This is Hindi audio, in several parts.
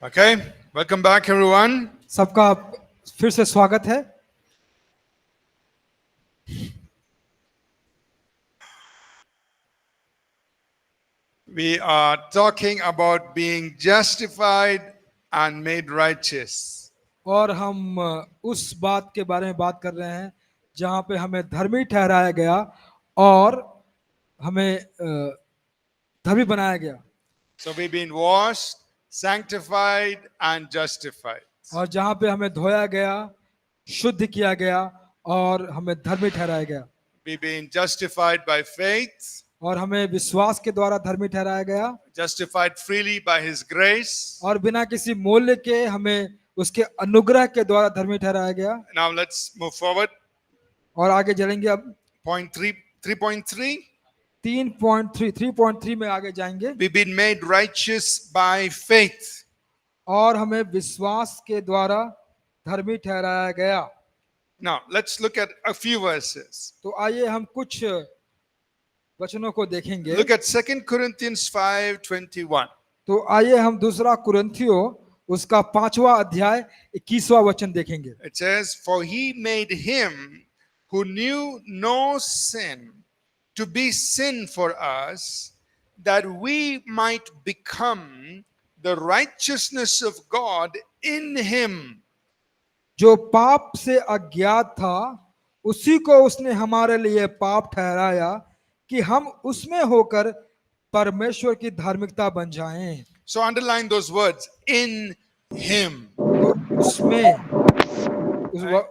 Okay, welcome back everyone. सबका फिर से स्वागत है। We are talking about being justified and made righteous. और हम उस बात के बारे में बात कर रहे हैं जहाँ पे हमें धर्मी ठहराया गया और हमें धर्मी बनाया गया, So we've been washed, sanctified, and justified. और जहाँ पे हमें धोया गया, शुद्ध किया गया और हमें धर्मी ठहराया गया, We've been justified by faith, और हमें विश्वास के द्वारा धर्मी ठहराया गया, justified freely by His grace. और बिना किसी मूल्य के हमें उसके अनुग्रह के द्वारा धर्मी ठहराया गया। Now let's move forward. और आगे चलेंगे। अब Point 3.3. 3.3 में आगे जाएंगे। We've been made righteous by faith. और हमें विश्वास के द्वारा धर्मी ठहराया गया। Now let's look at a few verses. तो आइए हम कुछ वचनों को देखेंगे। Look at 2 Corinthians 5:21. तो आइए हम दूसरा कुरिन्थियों उसका 5वां अध्याय 21वां वचन देखेंगे। It says, "For he made him who knew no sin to be sin for us, that we might become the righteousness of God in him." जो पाप से अज्ञात था उसी को उसने हमारे लिए पाप ठहराया कि हम उसमें होकर परमेश्वर की धार्मिकता बन जाएं। So underline those words, in him. तो उसमें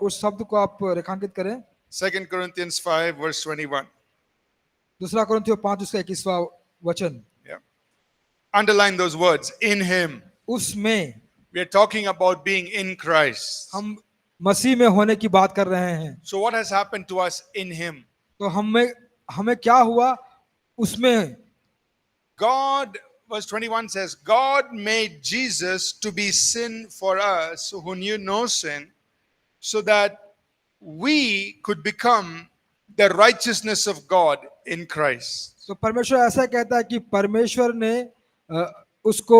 उस शब्द को आप रेखांकित करें। 2 Corinthians 5 verse 21. दूसरा कुरिन्थियों 5 उसका 21वां वचन। Yeah. Underline those words, in him. उसमें We are talking about being in Christ. हम मसीह में होने की बात कर रहे हैं। So what has happened to us in him? तो हमें क्या हुआ उसमें? God, verse 21 says, God made Jesus to be sin for us who knew no sin, so that we could become the righteousness of God in Christ. तो परमेश्वर ऐसा कहता है कि परमेश्वर ने उसको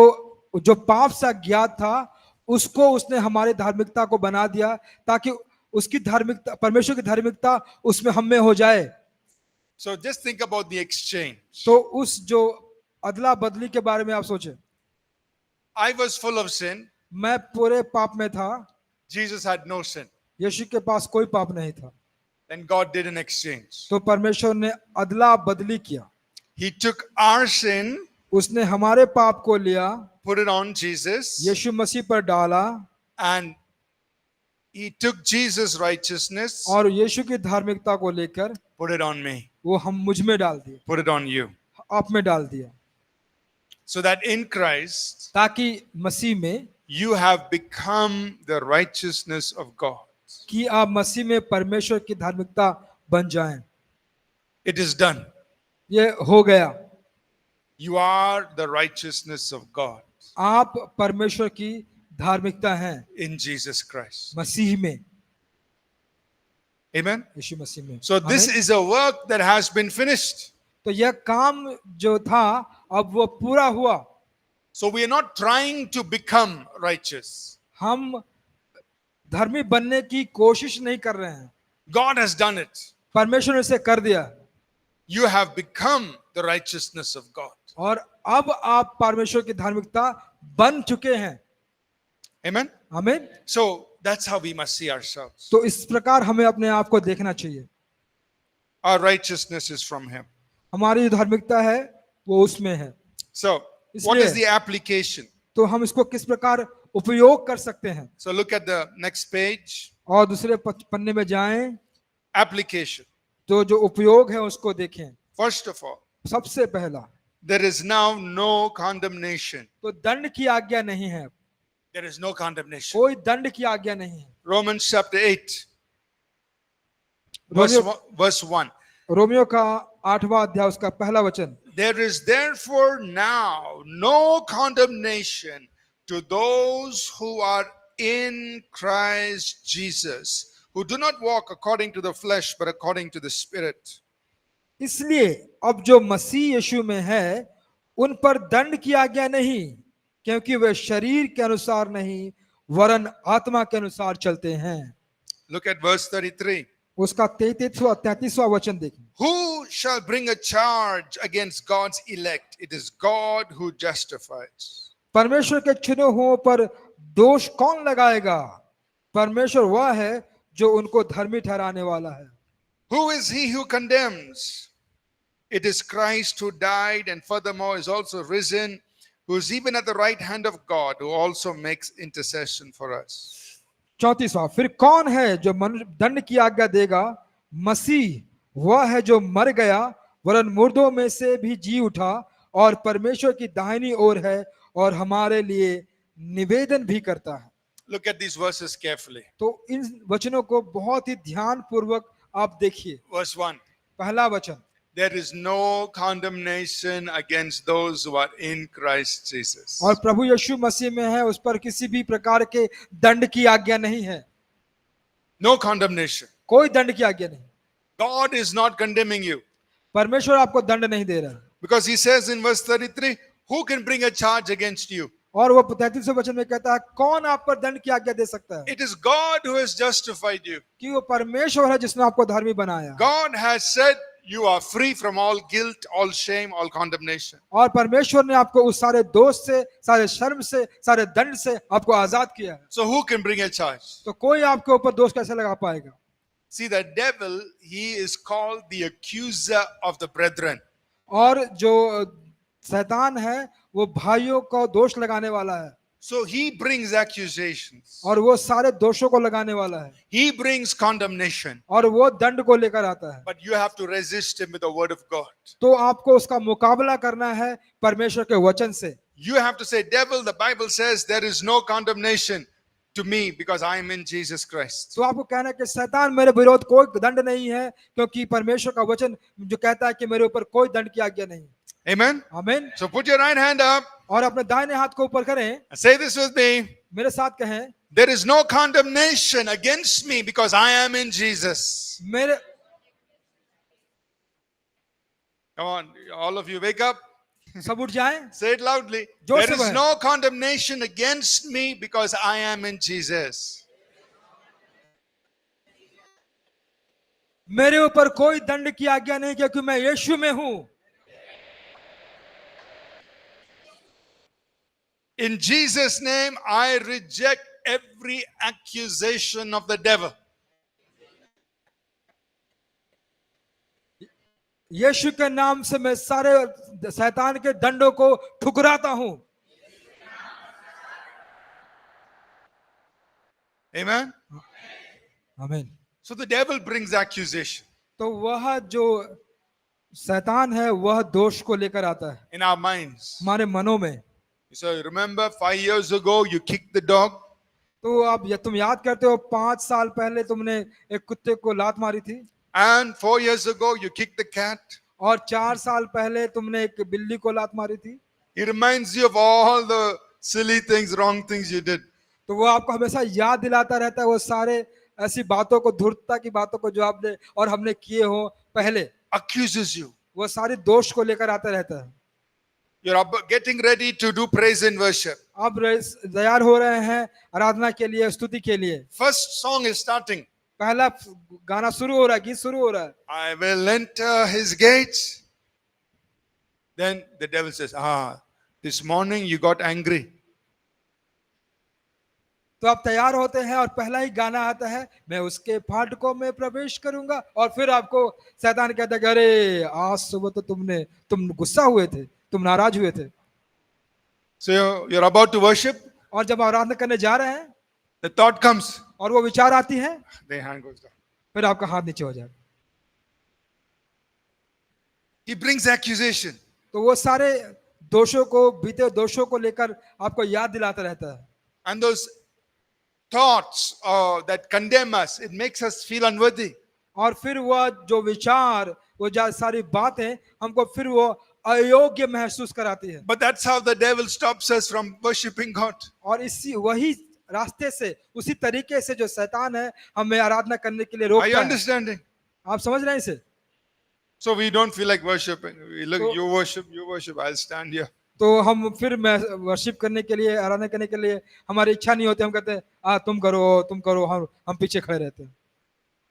जो पाप से अज्ञात था उसको उसने हमारी धार्मिकता को बना दिया ताकि उसकी धार्मिकता, परमेश्वर की धार्मिकता उसमें हम में हो जाए। So just think about the exchange. तो उस जो अदला बदली के बारे में आप सोचें। I was full of sin. मैं पूरे पाप में था, Jesus had no sin. यीशु के पास कोई पाप नहीं था। Then God did an exchange. तो परमेश्वर ने अदला बदली किया। He took our sin, उसने हमारे पाप को लिया, put it on Jesus, यीशु मसीह पर डाला, and he took Jesus' righteousness, और यीशु की धार्मिकता को लेकर put it on me, वो हम मुझ में डाल दिया, put it on you. आप में डाल दिया, So that in Christ, ताकि मसीह में you have become the righteousness of God. कि आप मसीह में परमेश्वर की धार्मिकता बन जाएं। It is done. ये हो गया। You are the righteousness of God आप परमेश्वर की धार्मिकता हैं in Jesus Christ. मसीह में, Amen. यीशु मसीह में। So this आमीन। is a work that has been finished. तो यह काम जो था अब वो पूरा हुआ। So we are not trying to become righteous. हम धर्मी बनने की कोशिश नहीं कर रहे हैं, God has done it. परमेश्वर ने इसे कर दिया, You have become the righteousness of God. और अब आप परमेश्वर की धार्मिकता बन चुके हैं। Amen. आमीन। So that's how we must see ourselves. तो इस प्रकार हमें अपने आप को देखना चाहिए। Our righteousness is from Him. हमारी जो धार्मिकता है वो उसमें है। So what is the application? तो हम इसको किस प्रकार उपयोग कर सकते हैं? So look at the next page. और दूसरे पन्ने में जाएं। Application. तो जो उपयोग है उसको देखें। First of all, सबसे पहला, there is now no condemnation. तो दंड की आज्ञा नहीं है। There is no condemnation. कोई दंड की आज्ञा नहीं है। Romans chapter 8, verse 1. रोमियो का 8वां अध्याय उसका पहला वचन। There is therefore now no condemnation to those who are in Christ Jesus, who do not walk according to the flesh but according to the Spirit. इसलिए अब जो मसीह यीशु में है उन पर दंड की आज्ञा नहीं, क्योंकि वे शरीर के अनुसार नहीं वरन आत्मा के अनुसार चलते हैं। Look at verse 33. उसका 33वां वचन देखें। Who shall bring a charge against God's elect? It is God who justifies. परमेश्वर के चुने हुओं पर दोष कौन लगाएगा? परमेश्वर वह है जो उनको धर्मी ठहराने वाला है। Who is he who condemns? It is Christ who died and furthermore is also risen, who is even at the right hand of God, who also makes intercession for us. 34वां, फिर कौन है जो मनुष्य दंड की आज्ञा देगा? मसीह वह है जो मर गया वरन मुर्दों में से भी जी उठा और परमेश्वर की दाहिनी ओर है और हमारे लिए निवेदन भी करता है। Look at these verses carefully. तो इन वचनों को बहुत ही ध्यान पूर्वक आप देखिए। Verse 1. पहला वचन, There is no condemnation against those who are in Christ Jesus. और प्रभु यीशु मसीह में है उस पर किसी भी प्रकार के दंड की आज्ञा नहीं है। No condemnation. कोई दंड की आज्ञा नहीं। God is not condemning you. परमेश्वर आपको दंड नहीं दे रहा। Because he says in verse 33, who can bring a charge against you? और वो 33वें वचन में कहता है कौन आप पर दंड की आज्ञा दे सकता है? It is God who has justified you. कि वो परमेश्वर है जिसने आपको धर्मी बनाया। God has said you are free from all guilt, all shame, all condemnation. और परमेश्वर ने आपको उस सारे दोष से, सारे शर्म से, सारे दंड से आपको आजाद किया है। So who can bring a charge? तो कोई आपके ऊपर दोष कैसे लगा पाएगा? See, the devil, he is called the accuser of the brethren. और जो शैतान है वो भाइयों को दोष लगाने वाला है। So he brings accusations. और वो सारे दोषों को लगाने वाला है। He brings condemnation. और वो दंड को लेकर आता है। But you have to resist him with the word of God. तो आपको उसका मुकाबला करना है परमेश्वर के वचन से। You have to say, devil, the Bible says there is no condemnation to me because I am in Jesus Christ. तो आपको कहना है कि शैतान मेरे विरोध कोई दंड नहीं है क्योंकि परमेश्वर का वचन जो कहता है कि मेरे ऊपर कोई दंड की आज्ञा नहीं। Amen? आमीन। So put your right hand up और अपने दाहिने हाथ को ऊपर करें। and say this with me. मेरे साथ कहें, There is no condemnation against me because I am in Jesus. मेरे Come on, all of you wake up. सब उठ जाएं। Say it loudly. जोर There से is कहें। no condemnation against me because I am in Jesus. मेरे ऊपर कोई दंड की आज्ञा नहीं क्योंकि मैं यीशु में हूं। In Jesus' name, I reject every accusation of the devil. यीशु के नाम से मैं सारे शैतान के दंडों को ठुकराता हूं। Amen? आमीन। So the devil brings accusation तो वह जो शैतान है वह दोष को लेकर आता है in our minds. हमारे मनों में। So remember 5 years ago you kicked the dog. तो अब तुम याद करते हो 5 साल पहले तुमने एक कुत्ते को लात मारी थी। And 4 years ago you kicked the cat. और 4 साल पहले तुमने एक बिल्ली को लात मारी थी। He reminds you of all the silly things, wrong things you did. तो वो आपको हमेशा याद दिलाता रहता है वो सारे ऐसी बातों को, धूर्तता की बातों को जो आपने और हमने किए हो पहले। Accuses you. वो सारे दोष को लेकर आता रहता है। You're getting ready to do praise and worship. अब तैयार हो रहे हैं आराधना के लिए, स्तुति के लिए। First song is starting. पहला गाना शुरू हो रहा है, गीत शुरू हो रहा है। I will enter his gates. Then the devil says, this morning you got angry. तो आप तैयार होते हैं और पहला ही गाना आता है, मैं उसके फाटकों में प्रवेश करूंगा। और फिर आपको शैतान कहता है कि अरे आज सुबह तो तुम गुस्सा हुए थे, तुम नाराज हुए थे। So you're about to worship. और जब आराधना करने जा रहे हैं The thought comes. और वो विचार आती है, The hand goes down. फिर आपका हाथ नीचे हो जाएगा। He brings accusation. तो वो सारे दोषों को, बीते दोषों को लेकर आपको याद दिलाता रहता है। And those thoughts that condemn us, it makes us feel unworthy. और फिर वह जो विचार, वो जो सारी बातें हमको फिर वो अयोग्य महसूस कराती है। But that's how the devil stops us from worshiping God. और इसी वही रास्ते से, उसी तरीके से जो शैतान है हमें आराधना करने के लिए Are you रोकता है। understanding? आप समझ रहे हैं इसे? So we don't feel like worshiping. We look, So- you worship, I'll stand here. तो हम फिर वर्शिप करने के लिए, आराधना करने के लिए हमारी इच्छा नहीं होती, हम कहते हैं तुम करो, हम पीछे खड़े रहते हैं।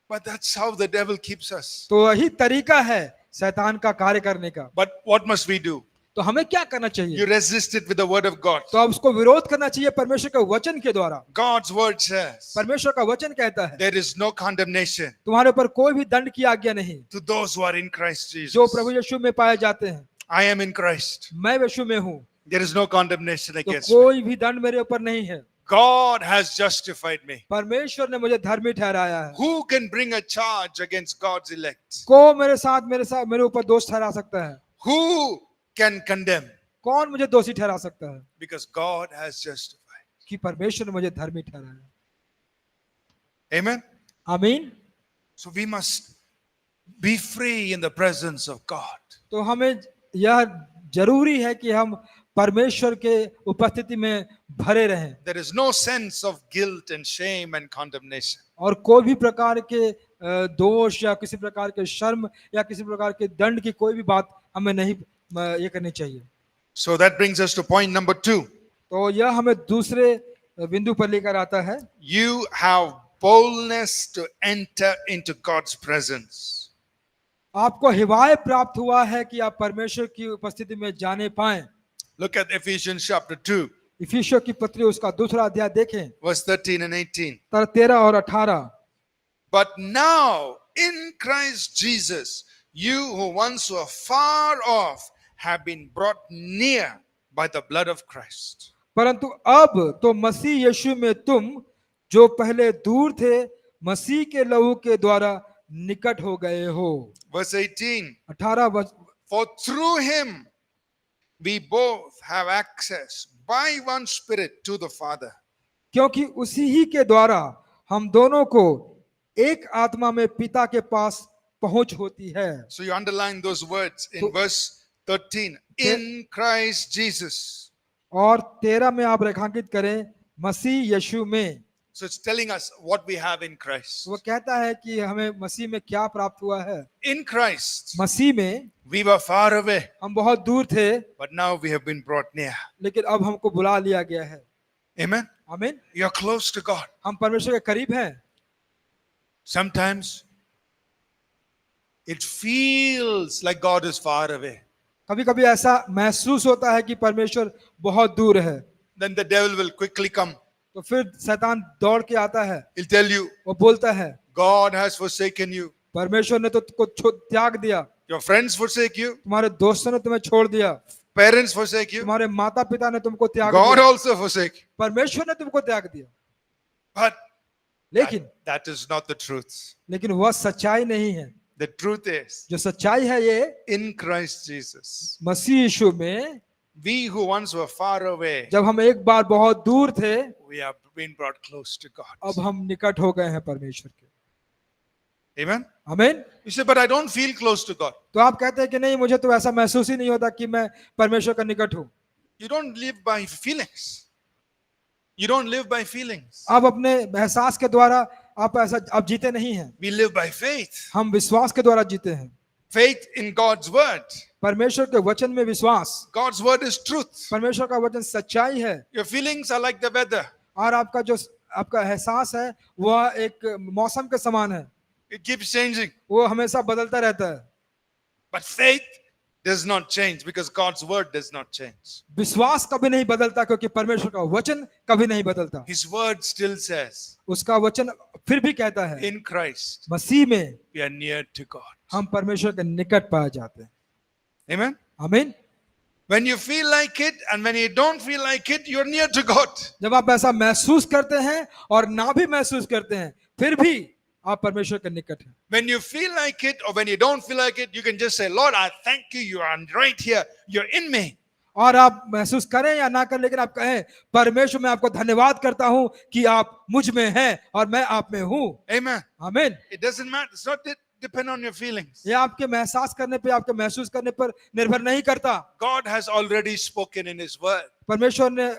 But that's how the devil keeps us. तो यही तरीका है शैतान का कार्य करने का। But what must we do? तो हमें क्या करना You चाहिए? resist it with the word of God. तो अब उसको विरोध करना चाहिए परमेश्वर के वचन के द्वारा। God's word says परमेश्वर का वचन कहता है there is no condemnation तुम्हारे ऊपर कोई भी दंड की आज्ञा नहीं, to those who are in Christ जो Jesus. प्रभु यीशु में पाए जाते हैं। I am in Christ. मैं यीशु में हूँ, There is no condemnation तो against me. कोई भी दंड मेरे ऊपर नहीं है। God has justified me. परमेश्वर ने मुझे धर्मी ठहराया है। Who can bring a charge against God's elect? को मेरे ऊपर दोष ठहरा सकता है? Who can condemn? कौन मुझे दोषी ठहरा सकता है? Because God has justified. कि परमेश्वर ने मुझे धर्मी ठहराया। Amen. आमीन। So we must be free in the presence of God. तो हमें यह जरूरी है कि हम परमेश्वर के उपस्थिति में भरे रहें There is no sense of guilt and shame and condemnation. और कोई भी प्रकार के दोष या किसी प्रकार के शर्म या किसी प्रकार के दंड की कोई भी बात हमें नहीं ये करनी चाहिए। So that brings us to point number 2. तो यह हमें दूसरे बिंदु पर लेकर आता है। You have boldness to enter into God's presence. आपको हिवाय प्राप्त हुआ है कि आप परमेश्वर की उपस्थिति में जाने पाएं। Look at Ephesians chapter 2, इफिसियों की पत्री उसका दूसरा अध्याय देखें, verse 13 and 18. 13 और 18। But now in Christ Jesus, you who once were far off have been brought near by the blood of Christ. परंतु अब तो मसीह यीशु में तुम जो पहले दूर थे, मसीह के लहू के द्वारा निकट हो गए हो। Verse 18. 18 For through him we both have access by one Spirit to the Father. क्योंकि उसी ही के द्वारा हम दोनों को एक आत्मा में पिता के पास पहुंच होती है। So you underline those words in verse 13. In Christ Jesus. और 13 में आप रेखांकित करें मसीह यीशु में। So it's telling us what we have in Christ. वो कहता है कि हमें मसीह में क्या प्राप्त हुआ है। In Christ, मसीह में we were far away, हम बहुत दूर थे, but now we have been brought near. लेकिन अब हमको बुला लिया गया है। Amen. आमीन। You're close to God. हम परमेश्वर के करीब हैं। Sometimes it feels like God is far away. कभी कभी ऐसा महसूस होता है कि परमेश्वर बहुत दूर है। Then the devil will quickly come. तो फिर शैतान दौड़ के आता है, He'll tell you, वो बोलता है God has forsaken you. परमेश्वर ने तो तुमको त्याग दिया, Your friends forsake you. तुम्हारे दोस्तों ने तुम्हें छोड़ दिया, Parents forsake you. तुम्हारे माता पिता ने तुमको त्याग God दिया, also forsake you. परमेश्वर ने तुमको त्याग दिया। But लेकिन that is not the truth. वह सच्चाई नहीं है। The truth is, जो सच्चाई है ये in Christ Jesus, मसीह यीशु में we who once were far away, जब हम एक बार बहुत दूर थे, we have been brought close to God. अब हम निकट हो गए हैं परमेश्वर के। Amen. आमीन। You say, but I don't feel close to God. तो आप कहते हैं कि नहीं, मुझे तो ऐसा महसूस ही नहीं होता कि मैं परमेश्वर का निकट हूँ। You don't live by feelings. You don't live by feelings. आप अपने एहसास के द्वारा आप जीते नहीं हैं। We live by faith. हम विश्वास के द्वारा जीते हैं। Faith in God's word. परमेश्वर के वचन में विश्वास। God's word is truth. परमेश्वर का वचन सच्चाई है। Your feelings are like the weather. और आपका एहसास है वह एक मौसम के समान है, It keeps changing. वो हमेशा बदलता रहता है। But faith does not change because God's word does not change. विश्वास कभी नहीं बदलता क्योंकि परमेश्वर का वचन कभी नहीं बदलता। His word still says, उसका वचन फिर भी कहता है in Christ, मसीह में we are near to God. हम परमेश्वर के निकट पाए जाते हैं। Amen. आमीन। When you feel like it and when you don't feel like it, you're near to God. जब आप ऐसा महसूस करते हैं और ना भी महसूस करते हैं, फिर भी आप परमेश्वर के निकट हैं। When you feel like it or when you don't feel like it, you can just say, Lord, I thank you. You are right here. You're in me. और आप महसूस करें या ना करें, लेकिन आप कहें परमेश्वर मैं आपको धन्यवाद करता हूं कि आप मुझ में हैं और मैं आप में हूं। Amen. आमीन। It doesn't matter. It's not depend on your feelings. ये आपके महसास करने पे, आपके महसूस करने पर निर्भर नहीं करता। God has already spoken in His word. परमेश्वर ने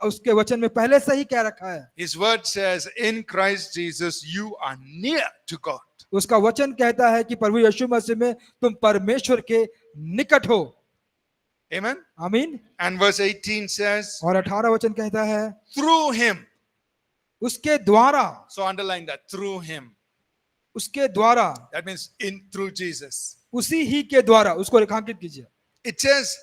उसके वचन में पहले से ही कह रखा है। His word says, in Christ Jesus, you are near to God. उसका वचन कहता है कि प्रभु यीशु मसीह में तुम परमेश्वर के निकट हो। Amen. आमीन। And verse 18 says, और 18 वचन कहता है through him. उसके द्वारा, So underline that, through him. उसके द्वारा, That means through Jesus. उसी ही के द्वारा, उसको रेखांकित कीजिए। It says,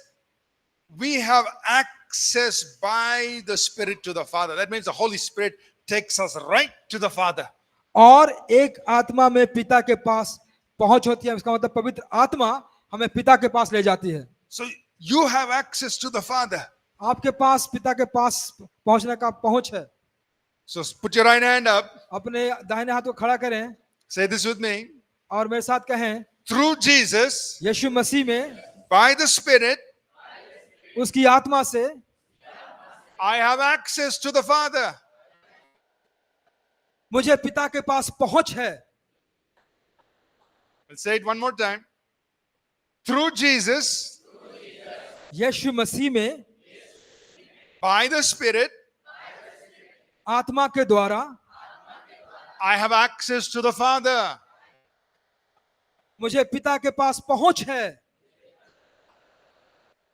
we have access by the Spirit to the Father. That means the Holy Spirit takes us right to the Father. और एक आत्मा में पिता के पास पहुंच होती है, इसका मतलब पवित्र आत्मा हमें पिता के पास ले जाती है। So you have access to the Father. आपके पास पिता के पास पहुंचने का पहुंच है। So put your right hand up. अपने दाहिने हाथ को खड़ा करें Say this with me. और मेरे साथ कहें, Through Jesus, यीशु मसीह में, by the Spirit, उसकी आत्मा से I have access to the Father. मुझे पिता के पास पहुंच है। I'll say it one more time. Through Jesus, यीशु मसीह में, by the Spirit, आत्मा के द्वारा I have access to the Father. मुझे पिता के पास पहुंच है।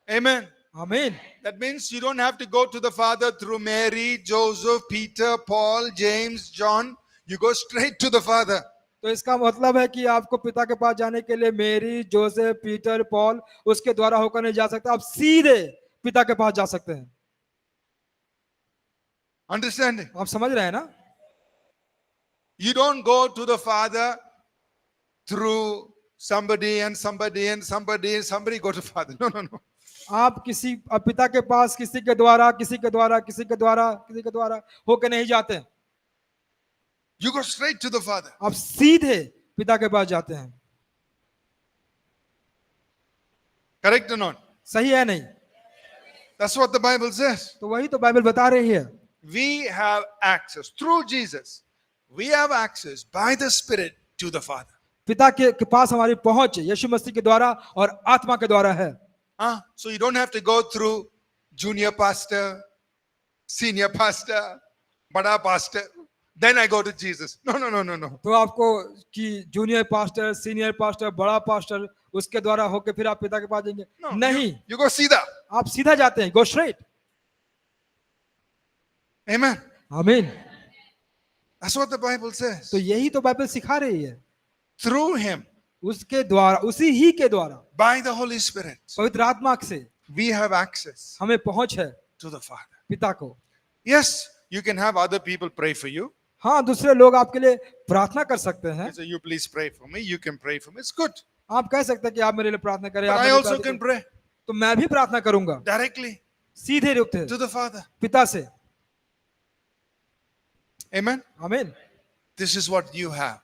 Amen. आमीन। That means you don't have to go to the Father through Mary, Joseph, Peter, Paul, James, John. You go straight to the Father. तो इसका मतलब है कि आपको पिता के पास जाने के लिए मेरी, जोसेफ, पीटर, पॉल उसके द्वारा होकर नहीं जा सकते, आप सीधे पिता के पास जा सकते हैं। Understanding? आप समझ रहे हैं ना? You don't go to the Father through somebody and somebody and somebody and somebody go to Father. No, no, no. आप पिता के पास किसी के द्वारा, किसी के द्वारा, किसी के द्वारा, किसी के द्वारा होकर नहीं जाते। You go straight to the Father. आप सीधे पिता के पास जाते हैं। Correct or not? सही है नहीं? That's what the Bible says. तो वही तो बाइबल बता रही है। We have access through Jesus. We have access by the Spirit to the Father. पिता के पास हमारी पहुंच यीशु मसीह के द्वारा और आत्मा के द्वारा है। So you don't have to go through junior pastor, senior pastor, bada pastor. Then I go to Jesus. No, no, no, no, no. तो आपको कि जूनियर पास्टर, सीनियर पास्टर, बड़ा पास्टर उसके द्वारा होके फिर आप पिता के पास जाएंगे? No, नहीं, you go सीधा. आप सीधा जाते हैं, गो स्ट्रेट। Amen. आमीन। That's what the Bible says. तो यही तो बाइबल सिखा रही है। Through him, उसके द्वारा, उसी ही के द्वारा, by the Holy Spirit, पवित्र आत्मा से we have access हमें पहुंच है to the Father. पिता को। Yes, you can have other people pray for you. हाँ, दूसरे लोग आपके लिए प्रार्थना कर सकते हैं। You say, you please pray for me. You can pray for me. It's good. आप कह सकते हैं कि आप मेरे लिए प्रार्थना करें। But आप I मेरे लिए also प्रार्थना can करें। pray तो मैं भी प्रार्थना करूंगा directly सीधे रूप से to the Father. पिता से। Amen. आमीन। This is what you have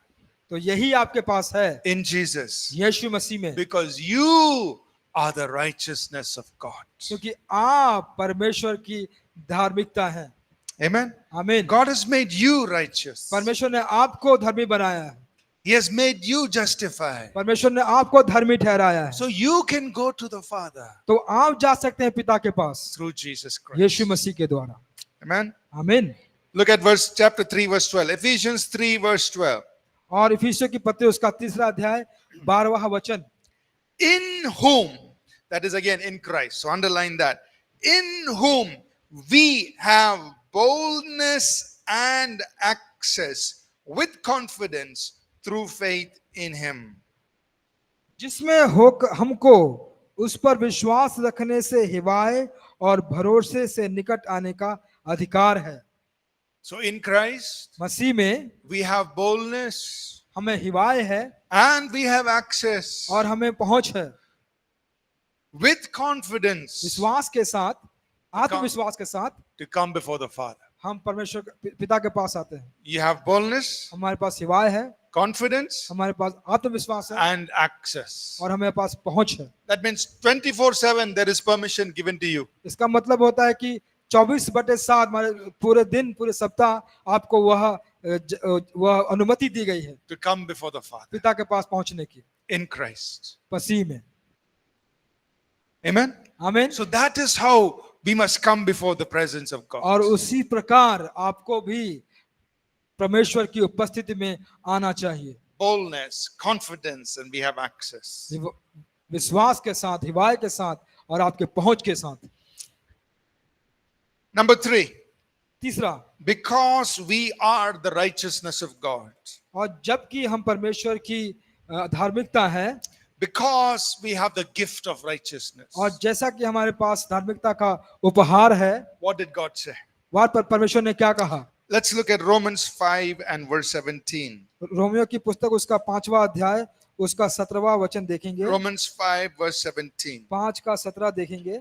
तो यही आपके पास है in Jesus. यीशु मसीह में, Because you are the righteousness of God. क्योंकि आप परमेश्वर की धार्मिकता हैं। Amen. आमीन। God has made you righteous. परमेश्वर ने आपको धर्मी बनाया है। He has made you justified. परमेश्वर ने आपको धर्मी ठहराया है। So you can go to the Father तो आप जा सकते हैं पिता के पास through Jesus Christ. यीशु मसीह के द्वारा। Amen. आमीन। Look at chapter 3 verse 12. Ephesians 3 verse 12. और इफिसियों की पत्री उसका 3 अध्याय 12वां वचन। In whom, that is again in Christ. So underline that. In whom we have boldness and access with confidence through faith in him. जिसमें होकर हमको उस पर विश्वास रखने से हिवाए और भरोसे से निकट आने का अधिकार है। So in Christ, मसीह में we have boldness हमें हिवाए है and we have access और हमें पहुंच है with confidence विश्वास के साथ, आत्मविश्वास के साथ to come before the Father. हम परमेश्वर पिता के पास आते हैं। You have boldness, हमारे पास हिवाए है, confidence, हमारे पास आत्मविश्वास है and access. और हमारे पास पहुंच है। That means 24/7 there is permission given to you. इसका मतलब होता है कि 24/7 हमारे पूरे दिन, पूरे सप्ताह आपको वह अनुमति दी गई है To come before the Father पिता के पास पहुंचने की in Christ. मसीह में। Amen. आमीन। So that is how we must come before the presence of God. और उसी प्रकार आपको भी परमेश्वर की उपस्थिति में आना चाहिए। Boldness, confidence, and we have access. विश्वास के साथ, हिवाए के साथ और आपके पहुंच के साथ। Number 3, तीसरा, because we are the righteousness of God, और जबकि हम परमेश्वर की धार्मिकता है, because we have the gift of और righteousness, जैसा कि हमारे पास धार्मिकता का उपहार है, what did God say? वहां पर परमेश्वर ने क्या कहा? Let's look at Romans 5 and verse 17. Romeo की पुस्तक उसका 5वां अध्याय उसका 17वां वचन देखेंगे, Romans 5 verse 17. 5 का 17 देखेंगे।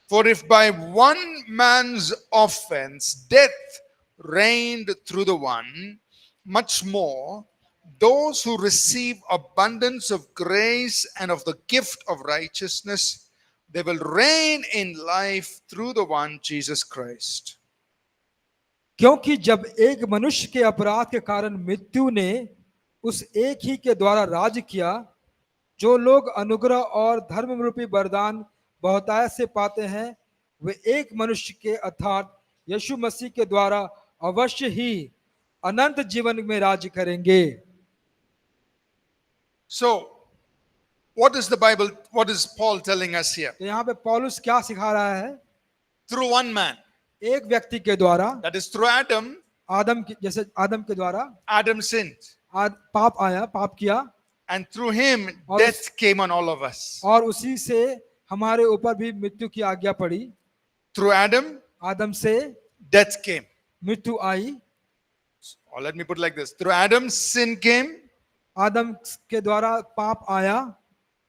For if by one man's offense death reigned through the one, much more those who receive abundance of grace and of the gift of righteousness, they will reign in life through the one Jesus Christ. क्योंकि जब एक मनुष्य के अपराध के कारण मृत्यु ने उस एक ही के द्वारा राज किया, जो लोग अनुग्रह और धर्म रूपी वरदान बहुतायत से पाते हैं, वे एक मनुष्य के अर्थात यीशु मसीह के द्वारा अवश्य ही अनंत जीवन में राज करेंगे। So, what is the Bible, what is Paul telling us here? तो यहाँ पे पौलुस क्या सिखा रहा है? Through one man, एक व्यक्ति के द्वारा, that is through Adam, जैसे आदम के द्वारा Adam sinned. पाप आया, पाप किया, And through him, और death came on all of us. और उसी से हमारे ऊपर भी मृत्यु की आज्ञा पड़ी। Through Adam, आदम से death came. मृत्यु आई, Or let me put it like this. Through Adam, sin came. आदम के द्वारा पाप आया,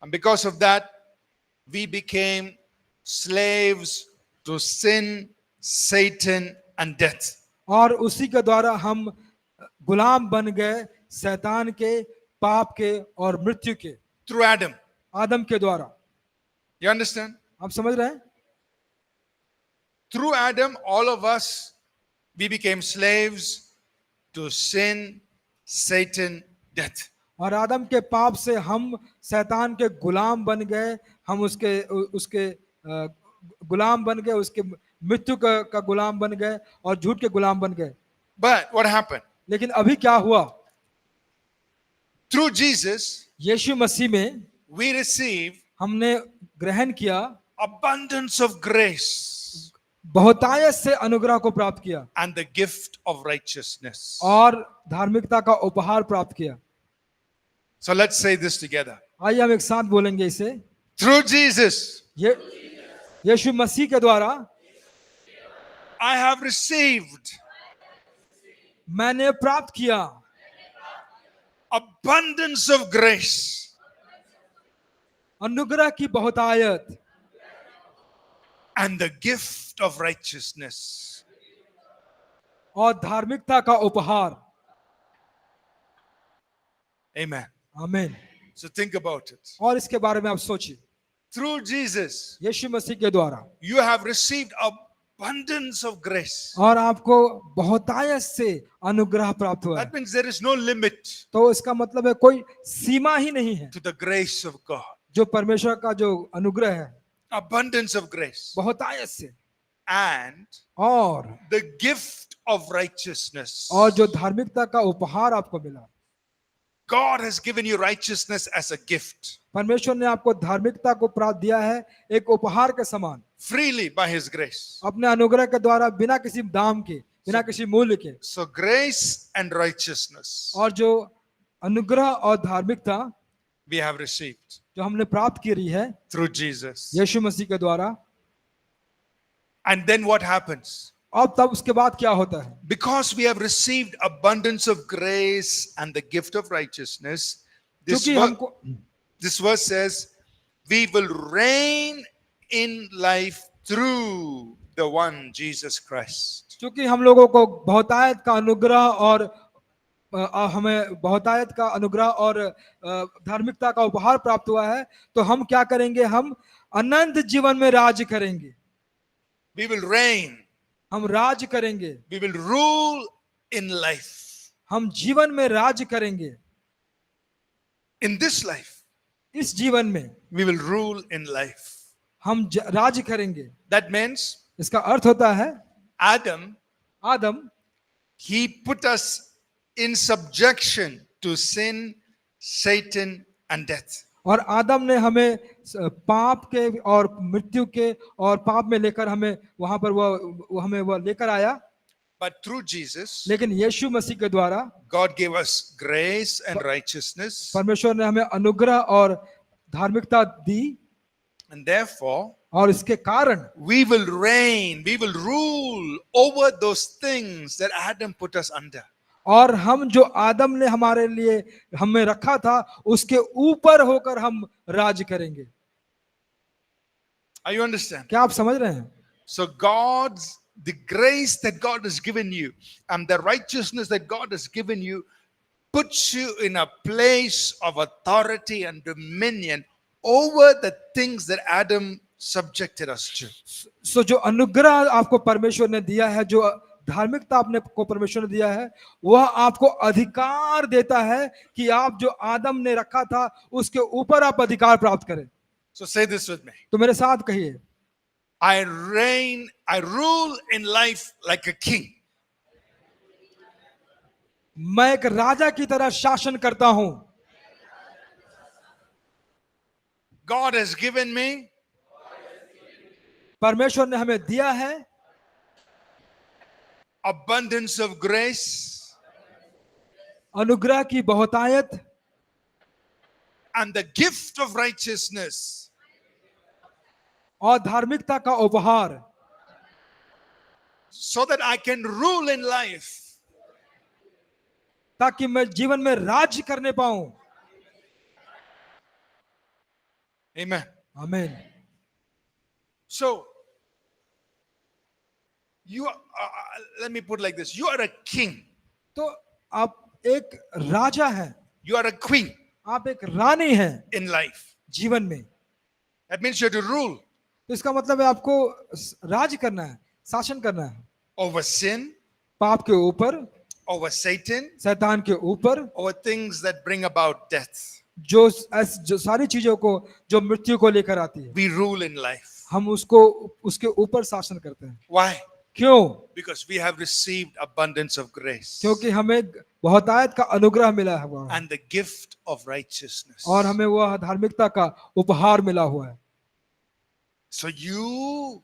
And because of that, we became slaves to sin, Satan, and death. और उसी के द्वारा हम गुलाम बन गए शैतान के, पाप के और मृत्यु के। Through Adam. आदम के द्वारा, You understand? आप समझ रहे हैं? Through Adam, all of us, we became slaves to sin, Satan, death. और आदम के पाप से हम शैतान के गुलाम बन गए, हम उसके गुलाम बन गए, उसके मृत्यु का गुलाम बन गए और झूठ के गुलाम बन गए। But what happened? लेकिन अभी क्या हुआ? Through Jesus, यीशु मसीह में we receive हमने ग्रहण किया, abundance of grace बहुतायत से अनुग्रह को प्राप्त किया and the gift of righteousness. और धार्मिकता का उपहार प्राप्त किया। So let's say this together. आइए हम एक साथ बोलेंगे इसे। Through Jesus, यीशु मसीह के द्वारा I have received मैंने प्राप्त किया abundance of grace अनुग्रह की बहुतायत and the gift of righteousness. और धार्मिकता का उपहार। Amen. आमीन। So think about it. और इसके बारे में आप सोचिए, Through Jesus, यीशु मसीह के द्वारा you have received abundance of grace. और आपको बहुतायत से अनुग्रह प्राप्त हुआ है। That means there is no limit तो इसका मतलब है कोई सीमा ही नहीं है to the grace of God. जो परमेश्वर का जो अनुग्रह है, Abundance of grace बहुतायत से, and और the gift of righteousness. और जो धार्मिकता का उपहार आपको मिला। God has given you righteousness as a gift, परमेश्वर ने आपको धार्मिकता को प्राप्त दिया है एक उपहार के समान, freely by His grace. अपने अनुग्रह के द्वारा, बिना किसी दाम के, बिना किसी मूल्य के। So grace and righteousness और जो अनुग्रह और धार्मिकता we have received जो हमने प्राप्त करी है through Jesus. यीशु मसीह के द्वारा। And then what happens? अब तब उसके बाद क्या होता है? Because we have received abundance of grace and the gift of righteousness, क्योंकि हमको this verse says, we will reign in life through the one Jesus Christ. क्योंकि हम लोगों को बहुतायत का अनुग्रह और हमें बहुतायत का अनुग्रह और धार्मिकता का उपहार प्राप्त हुआ है, तो हम क्या करेंगे? हम अनंत जीवन में राज करेंगे। We will reign. हम राज करेंगे। We will rule in life. हम जीवन में राज करेंगे। In this life, इस जीवन में we will rule in life. हम राज करेंगे। That means इसका अर्थ होता है Adam, he put us in subjection to sin, Satan, and death. और आदम ने हमें पाप के और मृत्यु के और पाप में लेकर हमें वहां पर वो हमें वो लेकर आया, But through Jesus, लेकिन यीशु मसीह के द्वारा God gave us grace and righteousness. परमेश्वर ने हमें अनुग्रह और धार्मिकता दी, And therefore, और इसके कारण we will reign, we will rule over those things that Adam put us under. और हम जो आदम ने हमारे लिए हमें रखा था उसके ऊपर होकर हम राज करेंगे। Are you understand? क्या आप समझ रहे हैं? So the grace that God has given you and the righteousness that God has given you puts you in a place of authority and dominion over the things that Adam subjected us to. सो जो अनुग्रह आपको परमेश्वर ने दिया है, जो धार्मिकता आपने को परमेश्वर ने दिया है, वह आपको अधिकार देता है कि आप जो आदम ने रखा था उसके ऊपर आप अधिकार प्राप्त करें। So say this with me. तो मेरे साथ कहिए, I rule in life like a king. मैं एक राजा की तरह शासन करता हूं। God has given me परमेश्वर ने हमें दिया है abundance of grace अनुग्रह की बहुतायत and the gift of righteousness, और धार्मिकता का उपहार, so that I can rule in life ताकि मैं जीवन में राज्य करने पाऊं। Amen. आमीन। So, let me put it like this. You are a king. तो आप एक राजा हैं, You are a queen आप एक रानी हैं in life. जीवन में। That means you have to rule तो इसका मतलब है आपको राज करना है, शासन करना है over sin, पाप के ऊपर, over Satan, शैतान के ऊपर, over things that bring about death. जो सारी चीजों को जो मृत्यु को लेकर आती है, We rule in life. हम उसको उसके ऊपर शासन करते हैं। Why? क्यों? Because we have received abundance of grace क्योंकि हमें बहुतायत का अनुग्रह मिला हुआ है and the gift of righteousness. और हमें वह धार्मिकता का उपहार मिला हुआ है। So you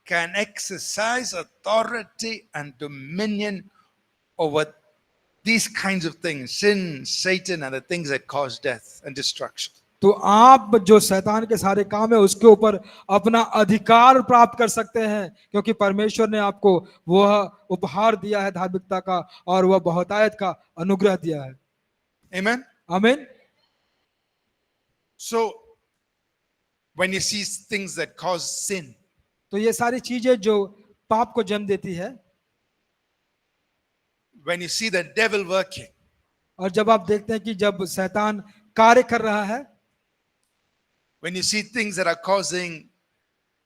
can exercise authority and dominion over these kinds of things, sin, Satan, and the things that cause death and destruction. तो आप जो शैतान के सारे काम है उसके ऊपर अपना अधिकार प्राप्त कर सकते हैं, क्योंकि परमेश्वर ने आपको वह उपहार दिया है धार्मिकता का और वह बहुतायत का अनुग्रह दिया है। Amen. आमीन। So when you see things that cause sin, तो ये सारी चीजें जो पाप को जन्म देती है, when you see the devil working, और जब आप देखते हैं कि जब शैतान कार्य कर रहा है, when you see things that are causing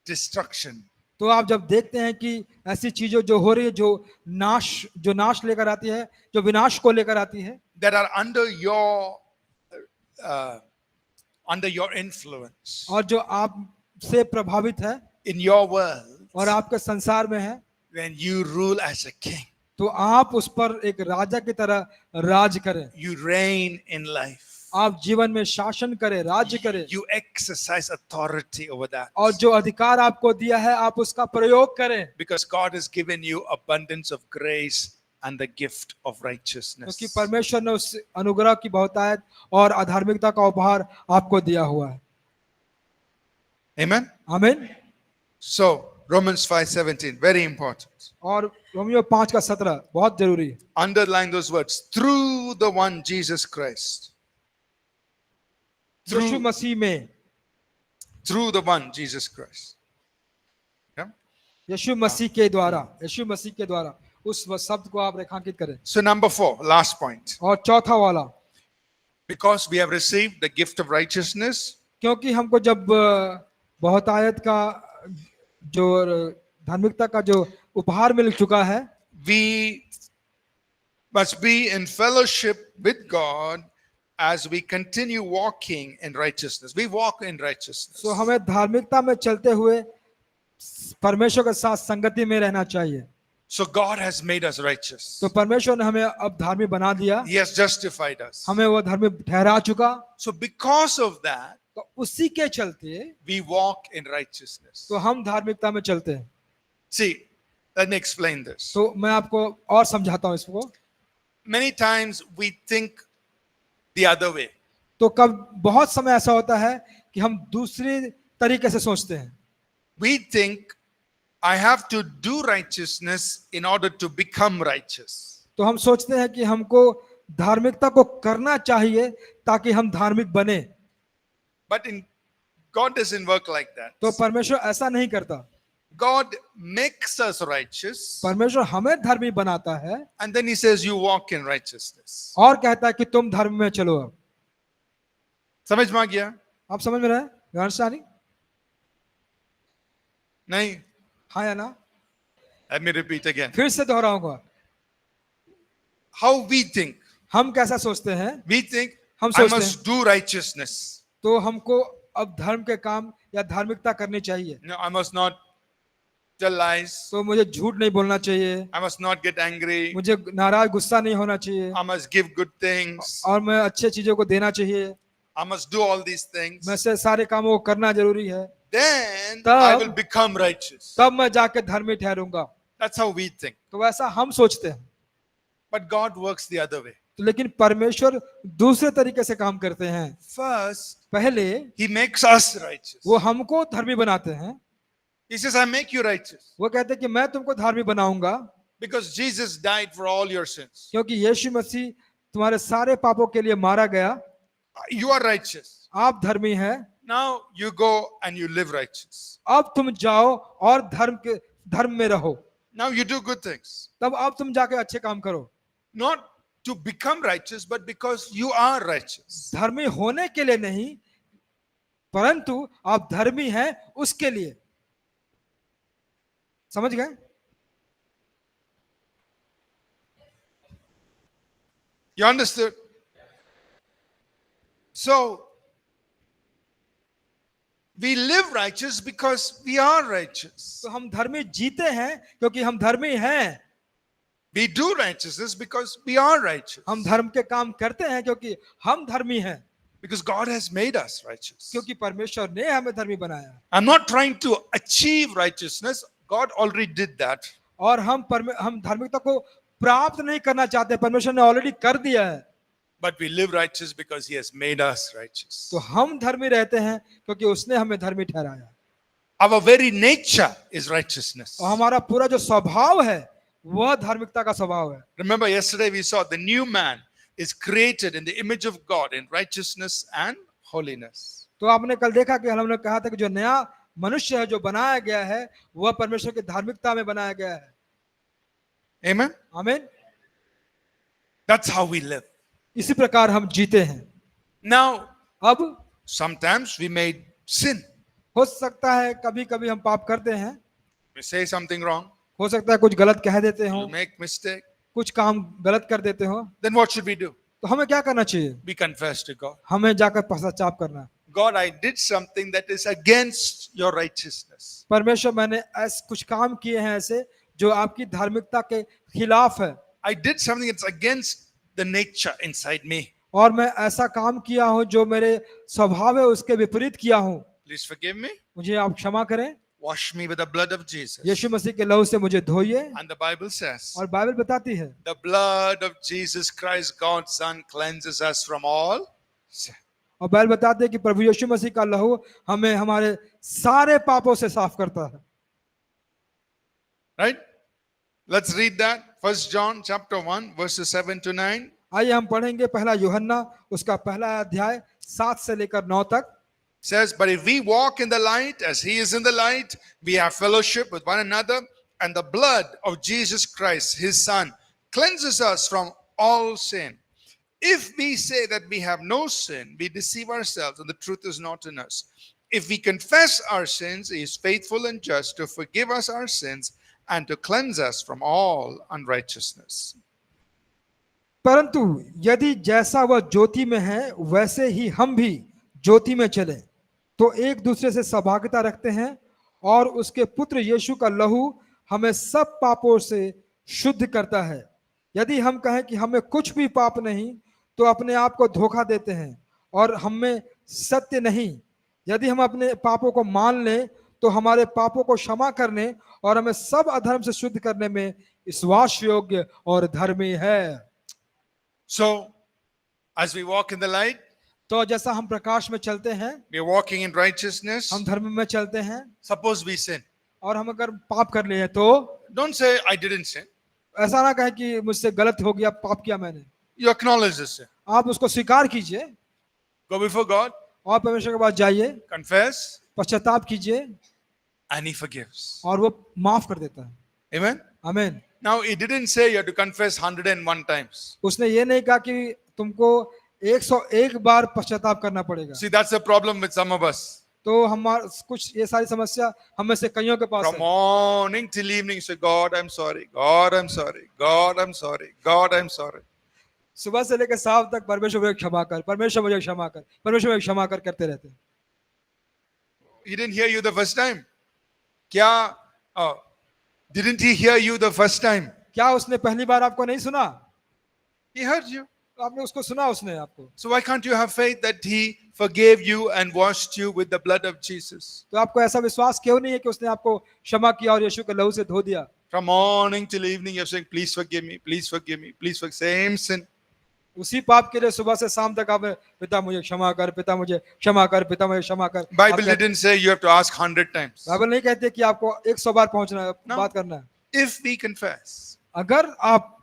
destruction, तो आप जब देखते हैं कि ऐसी चीजें जो हो रही है जो नाश लेकर आती है, जो विनाश को लेकर आती है, that are under your influence और जो आप से प्रभावित है in your world, और आपके संसार में है, when you rule as a king, तो आप उस पर एक राजा की तरह राज करें, you reign in life, आप जीवन में शासन करें, राज्य करें, you exercise authority over that, और जो अधिकार आपको दिया है आप उसका प्रयोग करें, because God has given you abundance of grace and the gift of क्योंकि righteousness. परमेश्वर ने उस अनुग्रह की बहुतायत और अधार्मिकता का उपहार आपको दिया हुआ है। Amen. आमीन। So Romans 5:17, very important. और रोमियो 5:17 बहुत जरूरी है। Underline those words. Through the one Jesus Christ. यीशु मसीह में, Through the one Jesus Christ. Yeah? यीशु मसीह के द्वारा, यीशु मसीह के द्वारा, उस शब्द को आप रेखांकित करें। So number 4, last point. और चौथा वाला, Because we have received the gift of righteousness, क्योंकि हमको जब बहुतायत का जो धार्मिकता का जो उपहार मिल चुका है, we must be in fellowship with God as we continue walking in righteousness. We walk in righteousness. तो हमें धार्मिकता में चलते हुए परमेश्वर के साथ संगति में रहना चाहिए। So God has made us righteous. तो परमेश्वर ने हमें अब धार्मिक बना दिया, He has justified us. हमें वो धार्मिक ठहरा चुका। So because of that, तो उसी के चलते we walk in righteousness. तो हम धार्मिकता में चलते हैं। See, let me explain this. तो मैं आपको और समझाता हूँ इसको। Many times we think the other way. तो कब बहुत समय ऐसा होता है कि हम दूसरे तरीके से सोचते हैं। We think I have to do righteousness in order to become righteous. तो हम सोचते हैं कि हमको धार्मिकता को करना चाहिए ताकि हम धार्मिक बने। But in God doesn't work like that. तो परमेश्वर ऐसा नहीं करता। God makes us righteous परमेश्वर हमें धर्मी बनाता है and then he says you walk in righteousness. और कहता है कि तुम धर्म में चलो। अब समझ में आ गया? आप समझ में रहे? You understanding? नहीं? हाँ या ना? Let me repeat again. फिर से दोहराऊंगा। How we think. हम कैसा सोचते हैं? We think हम I सोचते must do righteousness. तो हमको अब धर्म के काम या धार्मिकता करनी चाहिए। No, I must not tell lies. तो मुझे झूठ नहीं बोलना चाहिए, I must not get angry. मुझे नाराज गुस्सा नहीं होना चाहिए, I must give good things. और मैं अच्छे चीजों को देना चाहिए। I must do all these things. मैं से सारे कामों को करना जरूरी है, Then तब- I will become righteous. तब मैं जाके धर्मी ठहरूंगा। That's how we think. तो वैसा हम सोचते हैं। But God works the other way. तो लेकिन परमेश्वर दूसरे तरीके से काम करते हैं। First, पहले he makes us righteous. वो हमको धर्मी बनाते हैं। He says, I make you righteous. वो कहते हैं कि मैं तुमको धार्मी बनाऊंगा Because Jesus died for all your sins. क्योंकि यीशु मसीह तुम्हारे सारे पापों के लिए मारा गया। You are righteous. आप धर्मी हैं। Now you go and you live righteous. अब तुम जाओ और धर्म में रहो। Now you do good things. तब अब तुम जाके अच्छे काम करो। Not to become righteous, but because you are righteous. धर्मी होने के लिए नहीं, परंतु आप धर्मी हैं उसके लिए। समझ गए? You understood? So, we live righteous because we are righteous. तो हम धर्मी जीते हैं क्योंकि हम धर्मी हैं। We do righteousness because we are righteous. हम धर्म के काम करते हैं क्योंकि हम धर्मी हैं। Because God has made us righteous. क्योंकि परमेश्वर ने हमें धर्मी बनाया। I'm not trying to achieve righteousness. God already did that. और हम धार्मिकता को प्राप्त नहीं करना चाहते, परमेश्वर ने ऑलरेडी कर दिया है। But we live righteous because He has made us righteous. तो हम धर्मी रहते हैं क्योंकि उसने हमें धर्मी ठहराया। Our very nature is righteousness. और हमारा पूरा जो स्वभाव है वह धार्मिकता का स्वभाव है। Remember, yesterday we saw the new man is created in the image of God in righteousness and holiness. तो आपने कल देखा कि हमने कहा था कि जो नया मनुष्य है जो बनाया गया है वह परमेश्वर की धार्मिकता में बनाया गया है। Amen? आमीन। That's how we live. इसी प्रकार हम जीते हैं। Now, अब sometimes we may sin. हो सकता है कभी कभी हम पाप करते हैं, We say something wrong. हो सकता है कुछ गलत कह देते हो, We make mistake. कुछ काम गलत कर देते हो, Then what should we do? तो हमें क्या करना चाहिए? We confess to God. हमें जाकर पश्चाताप करना है। God, I did something that is against your righteousness. परमेश्वर मैंने ऐसे कुछ काम किए हैं ऐसे जो आपकी धार्मिकता के खिलाफ है, I did something that's against the nature inside me. और मैं ऐसा काम किया हूं जो मेरे स्वभाव है उसके विपरीत किया हूं। Please forgive me. मुझे आप क्षमा करें। Wash me with the blood of Jesus. यीशु मसीह के लहू से मुझे धोइए। And the Bible says, और बाइबल बताती है the blood of Jesus Christ, God's Son, cleanses us from all sin. और बाइबल बताती है कि प्रभु यीशु मसीह का लहू हमें हमारे सारे पापों से साफ करता है। Right? Let's read that. 1 John chapter 1, verses 7 to 9. आइए हम पढ़ेंगे पहला यूहन्ना उसका पहला अध्याय 7 से लेकर 9 तक। Says, but if we walk in the light as He is in the light, we have fellowship with one another, and the blood of Jesus Christ, His Son, cleanses us from all sin. If we say that we have no sin, we deceive ourselves, and the truth is not in us. If we confess our sins, He is faithful and just to forgive us our sins and to cleanse us from all unrighteousness. परंतु यदि जैसा वह ज्योति में है वैसे ही हम भी ज्योति में चले तो एक दूसरे से सौभाग्यता रखते हैं और उसके पुत्र यीशु का लहू हमें सब पापों से शुद्ध करता है। यदि हम कहें कि हमें कुछ भी पाप नहीं, तो अपने आप को धोखा देते हैं और हम में सत्य नहीं। यदि हम अपने पापों को मान लें, तो हमारे पापों को क्षमा करने और हमें सब अधर्म से शुद्ध करने में विश्वास योग्य और धर्मी है। So, as we walk in the light, तो जैसा हम प्रकाश में चलते हैं, we are walking in righteousness. हम धर्म में चलते हैं, Suppose we sin. और हम अगर पाप कर लिए तो Don't say, I didn't sin. ऐसा ना कहें कि मुझसे गलत हो गया, पाप किया मैंने। You acknowledge the sin. आप उसको स्वीकार कीजिए Go before God, और परमेश्वर के पास जाइए, confess, पश्चाताप कीजिए, and He forgives. और वो माफ कर देता है। Amen? आमीन। Now, He didn't say you have to confess 101 times. उसने ये नहीं कहा कि तुमको 101 बार पश्चाताप करना पड़ेगा। See, that's the problem with some of us. तो हमारा कुछ ये सारी समस्या हम में से कईयों के पास From है। morning till evening, you say, God, I'm sorry. God, I'm sorry. God, I'm sorry. God, I'm sorry. सुबह से लेकर शाम तक परमेश्वर मुझे क्षमा कर, परमेश्वर मुझे क्षमा कर, परमेश्वर मुझे क्षमा कर करते रहते हैं। He didn't hear you the first time. Kya? Oh, didn't He hear you the first time? क्या उसने पहली बार आपको नहीं सुना? He heard you. आपने उसको सुना, उसने आपको। So why can't you have faith that He forgave you and washed you with the blood of Jesus? तो आपको ऐसा विश्वास क्यों नहीं है कि उसने आपको क्षमा किया और यीशु के लहू से धो दिया? From morning till evening, you're saying, please forgive me, please forgive me, please forgive. Same sin. उसी पाप के लिए सुबह से शाम तक आप पिता मुझे क्षमा कर, पिता मुझे क्षमा कर, पिता मुझे क्षमा कर। Bible आप didn't say you have to ask 100 times. Bible नहीं कहते कि आपको 100 बार पहुंचना है, No. बात करना है। If we confess, अगर आप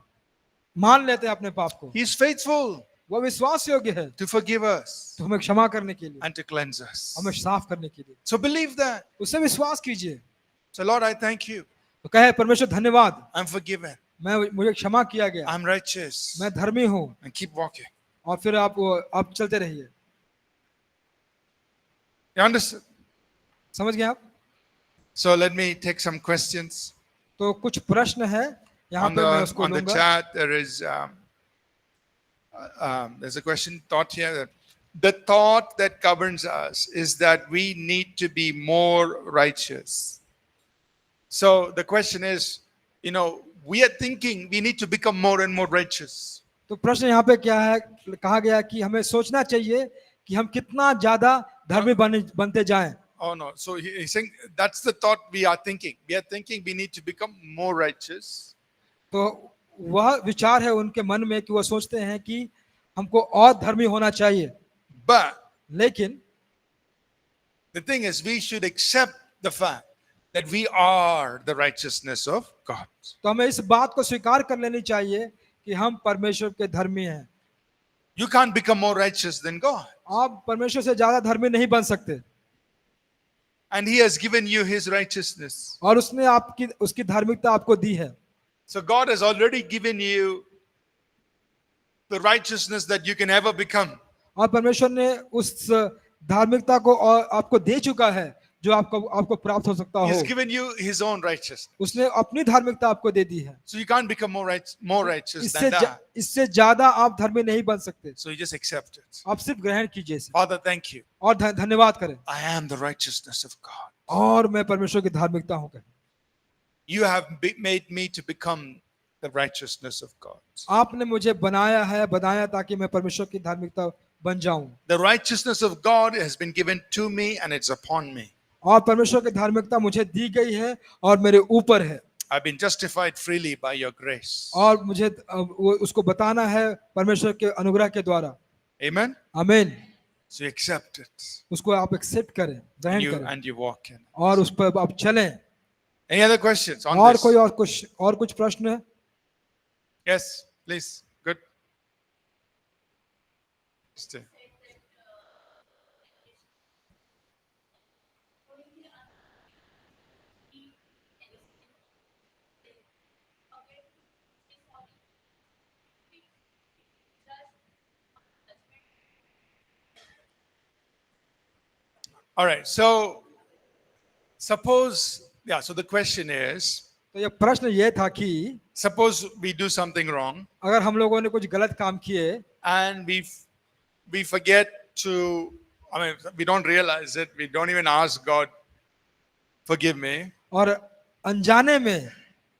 मान लेते हैं अपने पाप को, He's faithful वो विश्वास योग्य है to forgive us तो हमें क्षमा करने के लिए, and to cleanse us. हमें साफ करने के लिए। So believe that. उससे विश्वास कीजिए। So Lord, I thank you. तो कहे परमेश्वर धन्यवाद, I'm forgiven. मुझे क्षमा किया गया, I'm righteous. मैं धर्मी हूँ। And keep walking. और फिर आप चलते रहिए। You understand? समझ गए आप? So let me take some questions. तो कुछ प्रश्न है यहाँ On पे, मैं the, उसको on the लूंगा। chat, there is there's a question thought here. That the thought that governs us is that we need to be more righteous. So the question is, we are thinking we need to become more and more righteous. तो प्रश्न यहाँ पे क्या है, कहा गया कि हमें सोचना चाहिए कि हम कितना ज्यादा धर्मी बनते जाएं। Oh no. So he's saying that's the thought we are thinking. We are thinking we need to become more righteous. तो वह विचार है उनके मन में कि वो सोचते हैं कि हमको और धर्मी होना चाहिए। But लेकिन the thing is, we should accept the fact that we are the righteousness of God. तो हमें इस बात को स्वीकार कर लेनी चाहिए कि हम परमेश्वर के धर्मी हैं। You can't become more righteous than God. आप परमेश्वर से ज्यादा धर्मी नहीं बन सकते, And He has given you His righteousness. और उसने उसकी धार्मिकता आपको दी है। So God has already given you the righteousness that you can ever become. और परमेश्वर ने उस धार्मिकता को और आपको दे चुका है जो आपको प्राप्त हो सकता He's हो। given you His own righteousness. उसने अपनी धार्मिकता आपको दे दी है। So you can't become more righteous than that. इससे ज्यादा आप धर्मी नहीं बन सकते। So you just accept it. आप सिर्फ ग्रहण कीजिए इसे Father, thank you. और धन्यवाद करें। I am the righteousness of God. और मैं परमेश्वर की धार्मिकता हूँ। You have made me to become the righteousness of God. आपने मुझे बनाया ताकि मैं परमेश्वर की धार्मिकता बन जाऊं। The righteousness of God has been given to me and it's upon me. और परमेश्वर की धार्मिकता मुझे दी गई है और मेरे ऊपर है। I've been justified freely by your grace. और मुझे उसको बताना है परमेश्वर के अनुग्रह के द्वारा। Amen. आमीन। So you accept it. उसको आप एक्सेप्ट करें, ग्रहण करें, And you walk in it. और उस पर आप चलें। Any other questions on और this? कोई और कुछ प्रश्न है? Yes, please. Good. Stay. All right. So suppose, so the question is, तो ये प्रश्न ये था कि suppose we do something wrong अगर हम लोगों ने कुछ गलत काम किए and we forget to, we don't realize it. We don't even ask God, forgive me. और अनजाने में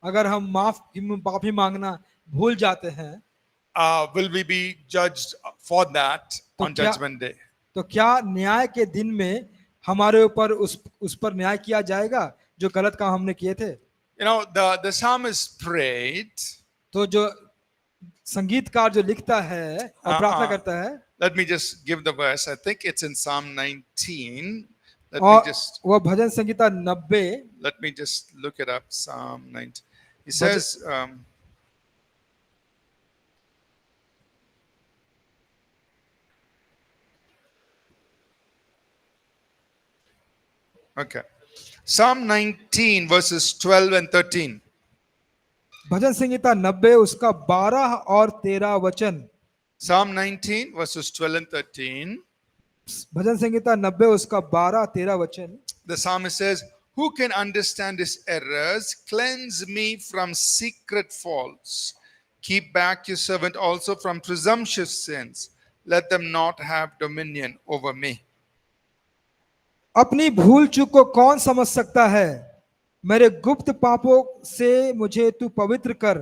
अगर हम माफी मांगना भूल जाते हैं, will we be judged for that तो on क्या Judgment Day? तो क्या न्याय के दिन में हमारे ऊपर उस पर न्याय किया जाएगा जो गलत काम हमने किए थे? You know, the psalmist prayed. तो जो संगीतकार जो लिखता है और प्रार्थना करता है, Let me just give the verse. I think it's in Psalm 19. और वह भजन Sangeeta 90 Let me just look it up. Psalm 19. He But- says, okay. Psalm 19, verses 12 and 13. भजन संगीता 90 उसका 12 और 13 वचन। Psalm 19, verses 12 and 13. भजन संगीता 90 उसका 12 13 वचन। The psalmist says, who can understand his errors? Cleanse me from secret faults. Keep back your servant also from presumptuous sins. Let them not have dominion over me. अपनी भूल चूक को कौन समझ सकता है? मेरे गुप्त पापों से मुझे तू पवित्र कर।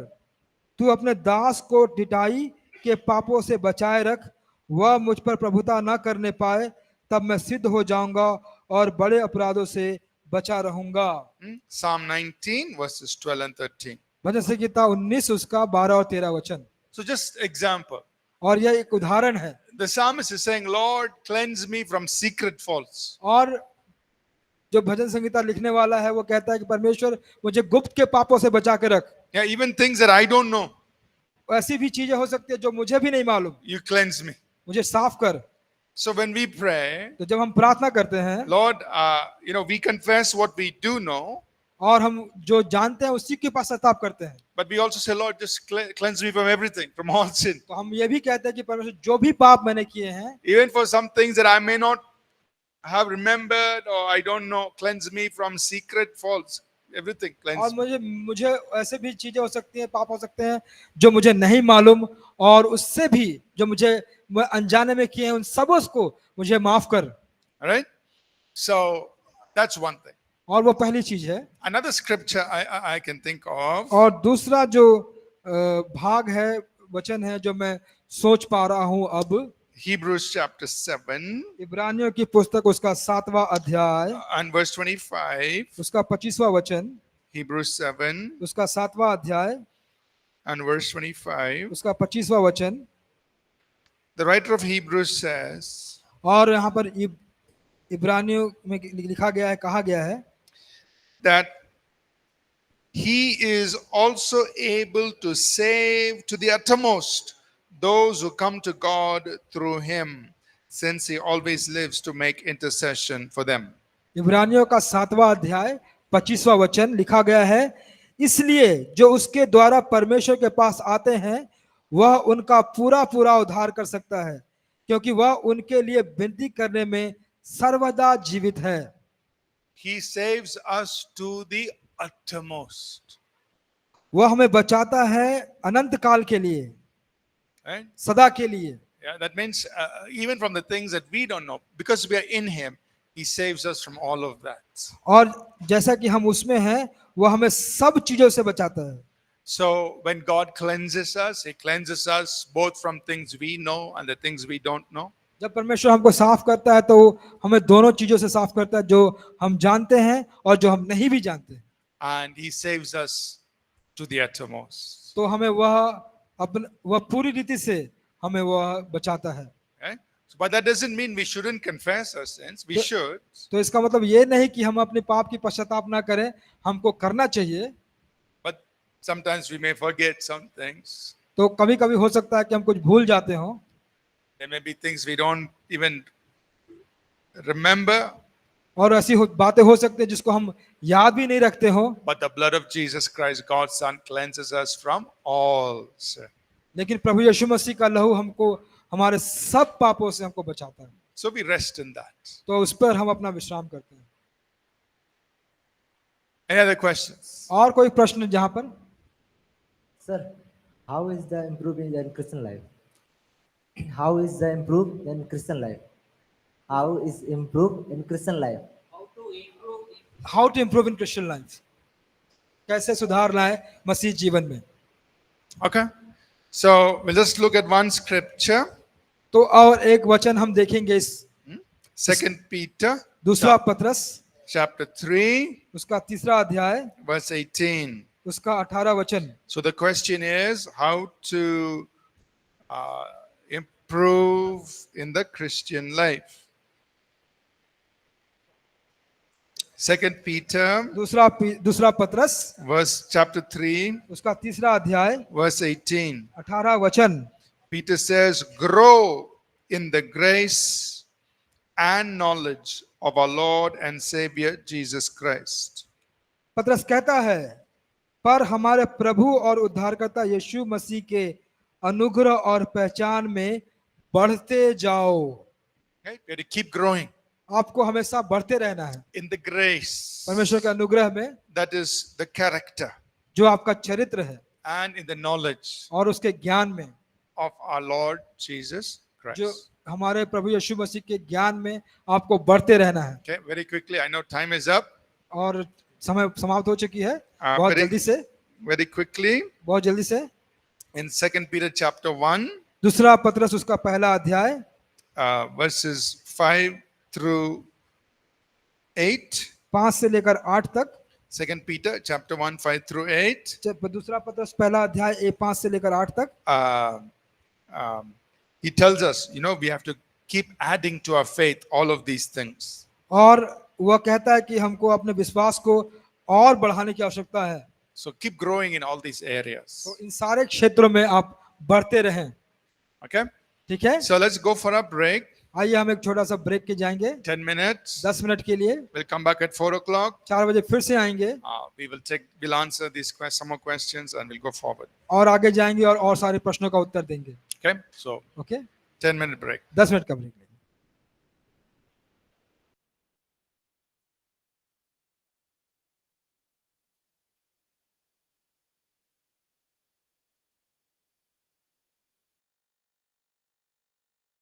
तू अपने दास को ढिठाई के पापों से बचाए रख। वह मुझ पर प्रभुता न करने पाए, तब मैं सिद्ध हो जाऊंगा और बड़े अपराधों से बचा रहूंगा। Psalm 19, verses 12 and 13. भजन संगीता 19 उसका 12 और 13 वचन। So just example. और यह एक उदाहरण है। The psalmist is saying, Lord, cleanse me from secret faults. और जो भजन संगीता लिखने वाला है वो कहता है कि परमेश्वर मुझे गुप्त के पापों से बचा के रख। Yeah, even things that I don't know, ऐसी भी चीजें हो सकती है जो मुझे भी नहीं मालूम, you cleanse me. मुझे साफ कर। So when we pray, तो जब हम प्रार्थना करते हैं Lord, we confess what we do know, और हम जो जानते हैं उसी के पश्चाताप करते हैं, but we also say, Lord, just cleanse me from everything, from all sin. तो हम ये भी कहते हैं कि परमेश्वर जो भी पाप मैंने किए हैं, Even for some things that I may not have remembered or I don't know, cleanse me from secret faults. Everything और cleanse me. मुझे ऐसे भी चीजें हो सकती हैं, पाप हो सकते हैं जो मुझे नहीं मालूम, और उससे भी जो मैं अनजाने में किए हैं उन सबों को मुझे माफ कर। All right? So that's one thing. और वो पहली चीज है। Another scripture I can think of, और दूसरा जो भाग है, वचन है जो मैं सोच पा रहा हूं अब, Hebrews chapter 7 इब्रानियों की पुस्तक उसका 7वां अध्याय and verse 25. उसका 25वां वचन, Hebrews 7 उसका 7वां अध्याय and verse 25. उसका 25वां वचन। The writer of Hebrews says, और यहाँ पर इब्रानियों में लिखा गया है, कहा गया है that he is also able to save to the uttermost those who come to God through him, since he always lives to make intercession for them. इब्रानियों का 7वां अध्याय 25वां वचन लिखा गया है, इसलिए जो उसके द्वारा परमेश्वर के पास आते हैं वह उनका पूरा पूरा उद्धार कर सकता है, क्योंकि वह उनके लिए विनती करने में सर्वदा जीवित है। He saves us to the uttermost. वह हमें बचाता है अनंत काल के लिए, Right? सदा के लिए। Yeah, that means even from the things that we don't know, because we are in him, he saves us from all of that. और जैसा कि हम उसमें हैं, वह हमें सब चीजों से बचाता है। So when God cleanses us, he cleanses us both from things we know and the things we don't know. जब परमेश्वर हमको साफ करता है तो हमें दोनों चीजों से साफ करता है, जो हम जानते हैं और जो हम नहीं भी जानते। And he saves us to the uttermost. तो हमें वह पूरी रीति से हमें वह बचाता है। Right? So, but that doesn't mean we shouldn't confess our sins. We should. तो इसका मतलब ये नहीं कि हम अपने पाप की पश्चाताप ना करें, हमको करना चाहिए। But sometimes we may forget some things. तो कभी कभी हो सकता है कि हम कुछ भूल जाते हों। There may be things we don't even remember. और ऐसी बातें हो सकती है जिसको हम याद भी नहीं रखते हो। But the blood of Jesus Christ, God's Son, cleanses us from all sin. लेकिन प्रभु यीशु मसीह का लहू हमको हमारे सब पापों से हमको बचाता है। So we rest in that. तो उस पर हम अपना विश्राम करते हैं। Any other questions? और कोई प्रश्न जहां पर? Sir, how is the improving in Christian life? How is the improve in Christian life? How is improve in Christian life? How to improve in Christian life? कैसे सुधार लाए मसीह जीवन में। Okay. So we'll just look at one scripture. तो और एक वचन हम देखेंगे इस 2 Peter दूसरा पत्रस chapter 3, उसका तीसरा अध्याय verse 18. उसका 18 वचन। So the question is how to improve in the Christian life. 2 Peter दूसरा पत्रस verse chapter 3, उसका तीसरा अध्याय verse 18. 18 वचन। Peter says, grow in the grace and knowledge of our Lord and Savior Jesus Christ. पत्रस कहता है, पर हमारे प्रभु और उद्धारकर्ता यीशु मसीह के अनुग्रह और पहचान में बढ़ते जाओ। Okay? We have to keep growing आपको हमेशा बढ़ते रहना है in the grace. परमेश्वर के अनुग्रह में, That is the character, जो आपका चरित्र है, and in the knowledge और उसके ज्ञान में, of our Lord Jesus जो Christ. हमारे प्रभु यीशु मसीह के ज्ञान में आपको बढ़ते रहना है। Okay, very quickly, I know time is up. और समय समाप्त हो चुकी है, हाँ, बहुत very- जल्दी से, Very quickly, बहुत जल्दी से। in 2 Peter chapter 1, दूसरा पत्रस उसका पहला अध्याय verses 5 through 8. 5 से लेकर 8 तक। 2 Peter chapter 1, 5 through 8. दूसरा पत्रस पहला अध्याय 5 से लेकर 8 तक। He tells us, we have to keep adding to our faith all of these things. और वह कहता है कि हमको अपने विश्वास को और बढ़ाने की आवश्यकता है। So keep growing in all these areas. तो इन सारे क्षेत्रों में आप बढ़ते रहें। Okay? ठीक है, So let's go for a break. आइए हम एक छोटा सा ब्रेक के जाएंगे 10 minutes. 10 मिनट के लिए। We'll come back at 4 o'clock. 4 बजे फिर से आएंगे We'll answer these some more questions and we'll go forward. और आगे जाएंगे और सारे प्रश्नों का उत्तर देंगे। Okay? So okay, 10-minute break. 10 minute का ब्रेक।